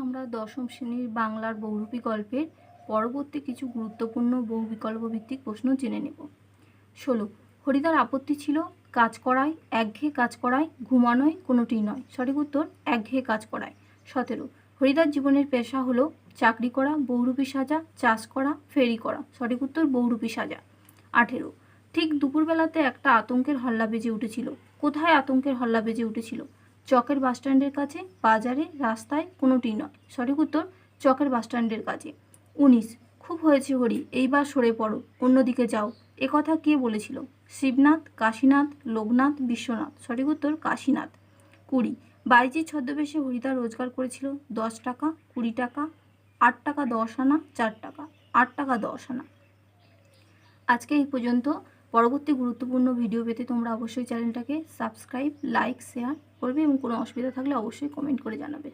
আমরা দশম শ্রেণীর বাংলার বহুরূপী গল্পের পরবর্তী কিছু গুরুত্বপূর্ণ বহুবিকল্প ভিত্তিক প্রশ্ন জেনে নেব। 16, হরিদার আপত্তি ছিল কাজ করায়, একঘেয়ে কাজ করায়, ঘুমানোয় কোনোটি নয়। সঠিক উত্তর একঘেয়ে কাজ করায়। 17, হরিদার জীবনের পেশা হলো চাকরি করা, বহুরূপী সাজা, চাষ করা, ফেরি করা। সঠিক উত্তর বহুরূপী সাজা। 18, ঠিক দুপুরবেলাতে একটা আতঙ্কের হল্লা বেজে উঠেছিল। কোথায় আতঙ্কের হল্লা বেজে উঠেছিল? চকের বাসস্ট্যান্ডের কাছে, বাজারে, রাস্তায়, কোনোটি নয়। সঠিক উত্তর চকের বাসস্ট্যান্ডের কাছে। 19, খুব হয়েছে হরি, এইবার সরে পড়ো, অন্যদিকে যাও। একথা কে বলেছিল? শিবনাথ, কাশীনাথ, লোকনাথ, বিশ্বনাথ। সঠিক উত্তর কাশীনাথ। 20, বাইজির ছদ্মবেশে হরিদা রোজগার করেছিল 10 টাকা, 20 টাকা, 8 টাকা 10 আনা, 4 টাকা। 8 টাকা 10 আনা। আজকে এই পর্যন্ত। পরবর্তী গুরুত্বপূর্ণ ভিডিও পেতে তোমরা অবশ্যই চ্যানেলটাকে সাবস্ক্রাইব, লাইক, শেয়ার করবে এবং কোনো অসুবিধা থাকলে অবশ্যই কমেন্ট করে জানাবে।